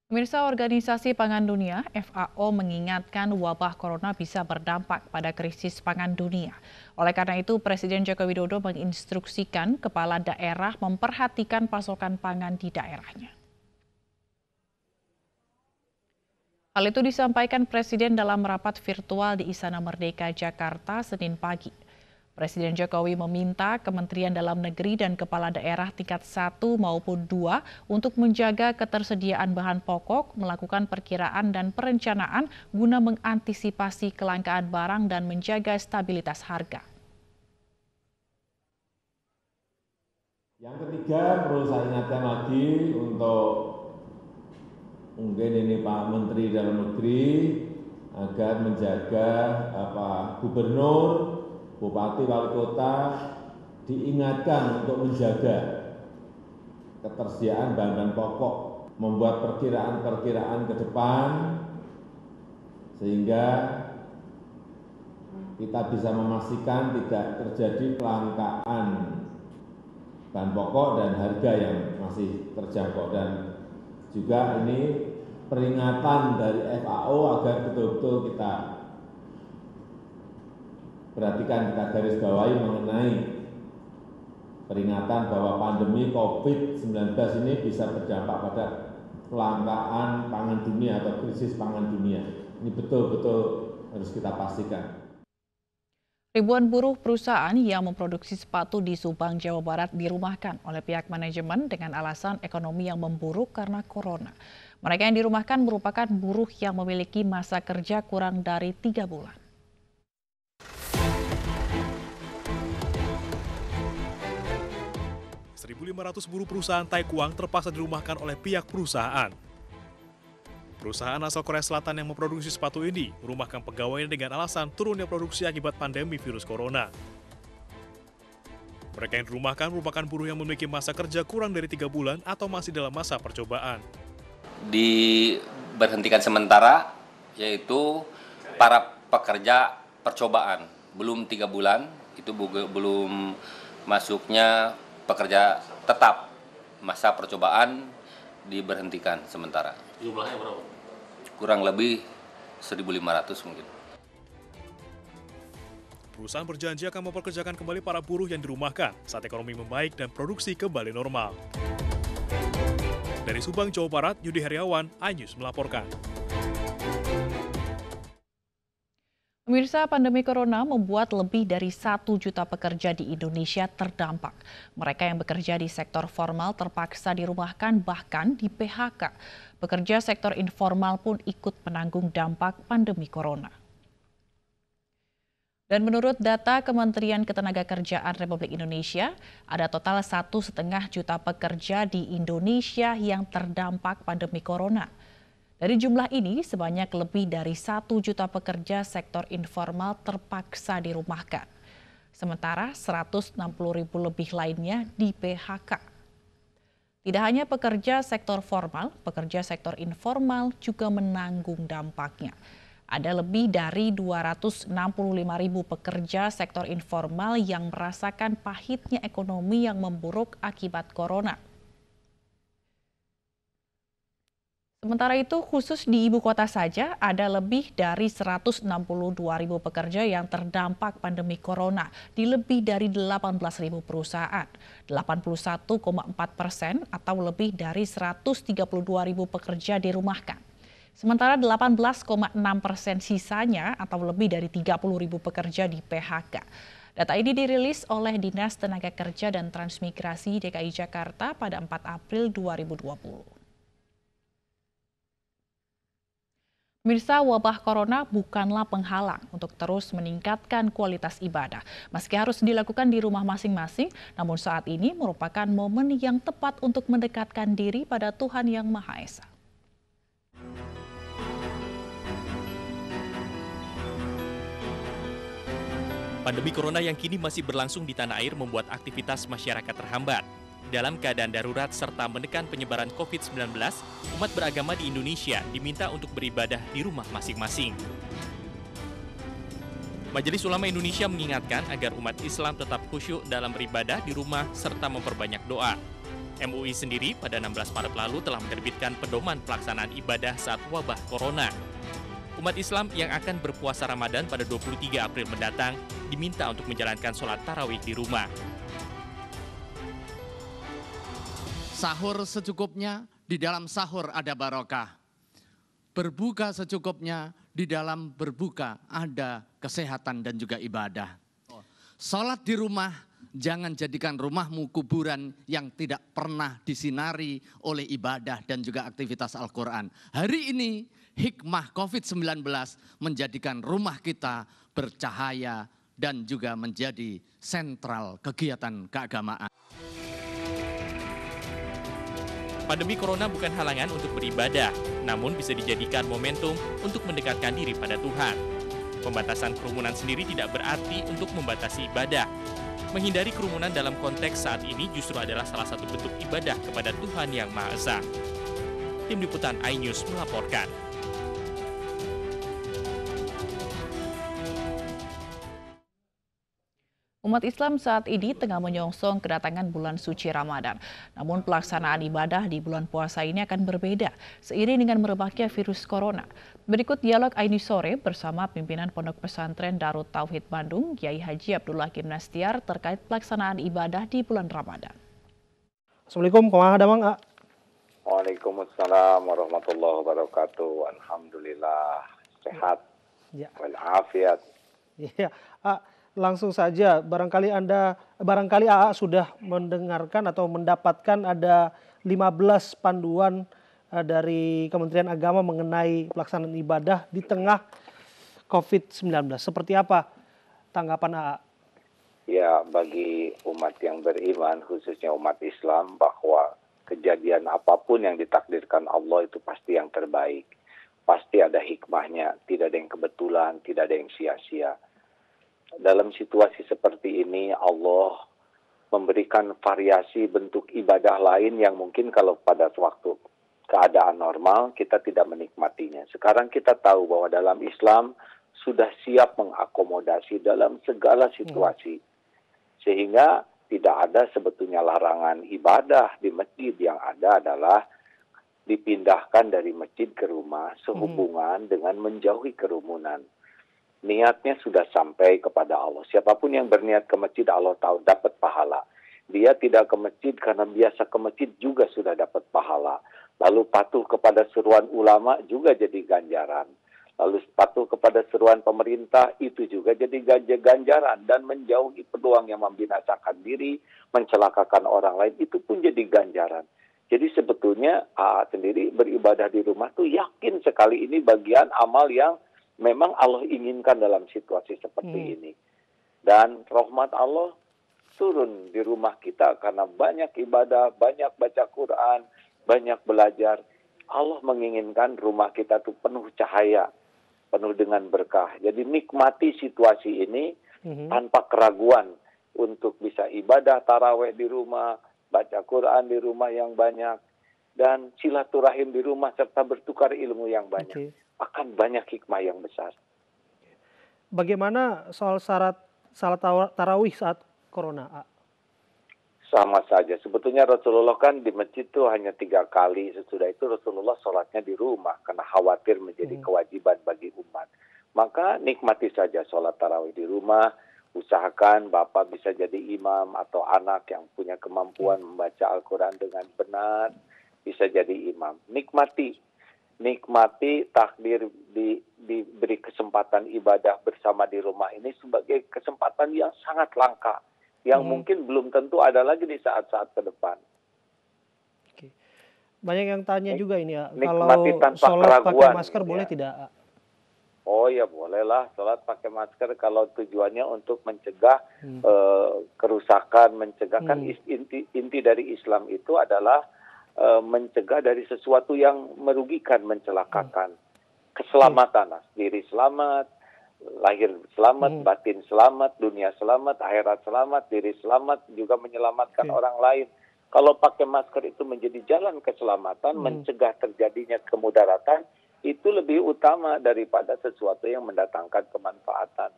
Pemirsa Organisasi Pangan Dunia (FAO) mengingatkan wabah corona bisa berdampak pada krisis pangan dunia. Oleh karena itu, Presiden Joko Widodo menginstruksikan kepala daerah memperhatikan pasokan pangan di daerahnya. Hal itu disampaikan Presiden dalam rapat virtual di Istana Merdeka, Jakarta, Senin pagi. Presiden Jokowi meminta Kementerian Dalam Negeri dan kepala daerah tingkat 1 maupun 2 untuk menjaga ketersediaan bahan pokok, melakukan perkiraan dan perencanaan guna mengantisipasi kelangkaan barang dan menjaga stabilitas harga. Yang ketiga, perlu saya ingatkan lagi untuk mungkin ini Pak Menteri Dalam Negeri agar menjaga gubernur, bupati, wali kota diingatkan untuk menjaga ketersediaan bahan-bahan pokok, membuat perkiraan-perkiraan ke depan sehingga kita bisa memastikan tidak terjadi kelangkaan bahan pokok dan harga yang masih terjangkau. Dan juga ini peringatan dari FAO agar betul-betul kita perhatikan, kita garis bawahi mengenai peringatan bahwa pandemi COVID-19 ini bisa berdampak pada kelangkaan pangan dunia atau krisis pangan dunia. Ini betul-betul harus kita pastikan. Ribuan buruh perusahaan yang memproduksi sepatu di Subang, Jawa Barat dirumahkan oleh pihak manajemen dengan alasan ekonomi yang memburuk karena corona. Mereka yang dirumahkan merupakan buruh yang memiliki masa kerja kurang dari 3 bulan. .500 buruh perusahaan Taekwang terpaksa dirumahkan oleh pihak perusahaan. Perusahaan asal Korea Selatan yang memproduksi sepatu ini merumahkan pegawainya dengan alasan turunnya produksi akibat pandemi virus corona. Mereka yang dirumahkan merupakan buruh yang memiliki masa kerja kurang dari 3 bulan atau masih dalam masa percobaan. Diberhentikan sementara, yaitu para pekerja percobaan. Belum 3 bulan, itu belum masuknya pekerja tetap, masa percobaan diberhentikan sementara. Jumlahnya berapa? Kurang lebih 1.500 mungkin. Perusahaan berjanji akan mempekerjakan kembali para buruh yang dirumahkan saat ekonomi membaik dan produksi kembali normal. Dari Subang, Jawa Barat, Yudi Heriawan, iNews melaporkan. Pemirsa, pandemi corona membuat lebih dari 1 juta pekerja di Indonesia terdampak. Mereka yang bekerja di sektor formal terpaksa dirumahkan bahkan di PHK. Pekerja sektor informal pun ikut menanggung dampak pandemi corona. Dan menurut data Kementerian Ketenagakerjaan Republik Indonesia, ada total 1,5 juta pekerja di Indonesia yang terdampak pandemi corona. Dari jumlah ini, sebanyak lebih dari 1 juta pekerja sektor informal terpaksa dirumahkan. Sementara 160.000 lebih lainnya di PHK. Tidak hanya pekerja sektor formal, pekerja sektor informal juga menanggung dampaknya. Ada lebih dari 265.000 pekerja sektor informal yang merasakan pahitnya ekonomi yang memburuk akibat corona. Sementara itu, khusus di ibu kota saja ada lebih dari 162.000 pekerja yang terdampak pandemi corona di lebih dari 18.000 perusahaan. 81,4% atau lebih dari 132.000 pekerja dirumahkan. Sementara 18,6% sisanya atau lebih dari 30.000 pekerja di PHK. Data ini dirilis oleh Dinas Tenaga Kerja dan Transmigrasi DKI Jakarta pada 4 April 2020. Pemirsa, wabah corona bukanlah penghalang untuk terus meningkatkan kualitas ibadah. Meski harus dilakukan di rumah masing-masing, namun saat ini merupakan momen yang tepat untuk mendekatkan diri pada Tuhan Yang Maha Esa. Pandemi corona yang kini masih berlangsung di tanah air membuat aktivitas masyarakat terhambat. Dalam keadaan darurat serta menekan penyebaran COVID-19, umat beragama di Indonesia diminta untuk beribadah di rumah masing-masing. Majelis Ulama Indonesia mengingatkan agar umat Islam tetap khusyuk dalam beribadah di rumah serta memperbanyak doa. MUI sendiri pada 16 Maret lalu telah menerbitkan pedoman pelaksanaan ibadah saat wabah corona. Umat Islam yang akan berpuasa Ramadan pada 23 April mendatang diminta untuk menjalankan sholat tarawih di rumah. Sahur secukupnya, di dalam sahur ada barokah. Berbuka secukupnya, di dalam berbuka ada kesehatan dan juga ibadah. Sholat di rumah, jangan jadikan rumahmu kuburan yang tidak pernah disinari oleh ibadah dan juga aktivitas Al-Quran. Hari ini hikmah COVID-19 menjadikan rumah kita bercahaya dan juga menjadi sentral kegiatan keagamaan. Pandemi corona bukan halangan untuk beribadah, namun bisa dijadikan momentum untuk mendekatkan diri pada Tuhan. Pembatasan kerumunan sendiri tidak berarti untuk membatasi ibadah. Menghindari kerumunan dalam konteks saat ini justru adalah salah satu bentuk ibadah kepada Tuhan Yang Maha Esa. Tim Liputan iNews melaporkan. Umat Islam saat ini tengah menyongsong kedatangan bulan suci Ramadan. Namun pelaksanaan ibadah di bulan puasa ini akan berbeda seiring dengan merebaknya virus corona. Berikut dialog iNews sore bersama pimpinan Pondok Pesantren Darut Tauhid Bandung, Kiai Haji Abdullah Gimnastiar terkait pelaksanaan ibadah di bulan Ramadan. Assalamualaikum, kumaha damang, A? Waalaikumsalam warahmatullahi wabarakatuh. Alhamdulillah sehat Ya. walafiat. Iya, A, langsung saja, barangkali AA sudah mendengarkan atau mendapatkan ada 15 panduan dari Kementerian Agama mengenai pelaksanaan ibadah di tengah COVID-19. Seperti apa tanggapan AA? Ya, bagi umat yang beriman, khususnya umat Islam, bahwa kejadian apapun yang ditakdirkan Allah itu pasti yang terbaik. Pasti ada hikmahnya, tidak ada yang kebetulan, tidak ada yang sia-sia. Dalam situasi seperti ini Allah memberikan variasi bentuk ibadah lain yang mungkin kalau pada waktu keadaan normal kita tidak menikmatinya. Sekarang kita tahu bahwa dalam Islam sudah siap mengakomodasi dalam segala situasi. Sehingga tidak ada sebetulnya larangan ibadah di masjid, yang ada adalah dipindahkan dari masjid ke rumah sehubungan dengan menjauhi kerumunan. Niatnya sudah sampai kepada Allah. Siapapun yang berniat ke masjid, Allah tahu dapat pahala. Dia tidak ke masjid karena biasa ke masjid juga sudah dapat pahala. Lalu patuh kepada seruan ulama juga jadi ganjaran. Lalu patuh kepada seruan pemerintah itu juga jadi ganjaran. Dan menjauhi peluang yang membinasakan diri, mencelakakan orang lain, itu pun jadi ganjaran. Jadi sebetulnya sendiri beribadah di rumah tuh yakin sekali ini bagian amal yang memang Allah inginkan dalam situasi seperti ini. Dan rahmat Allah turun di rumah kita karena banyak ibadah, banyak baca Quran, banyak belajar. Allah menginginkan rumah kita tuh penuh cahaya, penuh dengan berkah. Jadi nikmati situasi ini tanpa keraguan untuk bisa ibadah tarawih di rumah, baca Quran di rumah yang banyak, dan silaturahim di rumah serta bertukar ilmu yang banyak. Akan banyak hikmah yang besar. Bagaimana soal salat tarawih saat corona, A? Sama saja. Sebetulnya Rasulullah kan di masjid itu hanya 3 kali. Sesudah itu Rasulullah sholatnya di rumah karena khawatir menjadi kewajiban bagi umat. Maka nikmati saja sholat tarawih di rumah. Usahakan Bapak bisa jadi imam atau anak yang punya kemampuan membaca Al-Quran dengan benar bisa jadi imam. Nikmati takdir diberi kesempatan ibadah bersama di rumah ini sebagai kesempatan yang sangat langka, yang mungkin belum tentu ada lagi di saat-saat ke depan. Banyak yang tanya juga ini, ya, kalau sholat pakai masker boleh tidak? Oh ya bolehlah sholat pakai masker kalau tujuannya untuk mencegah kerusakan, mencegah kan inti dari Islam itu adalah mencegah dari sesuatu yang merugikan, mencelakakan. Keselamatan, diri selamat, lahir selamat, batin selamat, dunia selamat, akhirat selamat, diri selamat, juga menyelamatkan orang lain. Kalau pakai masker itu menjadi jalan keselamatan, mencegah terjadinya kemudaratan, itu lebih utama daripada sesuatu yang mendatangkan kemanfaatan.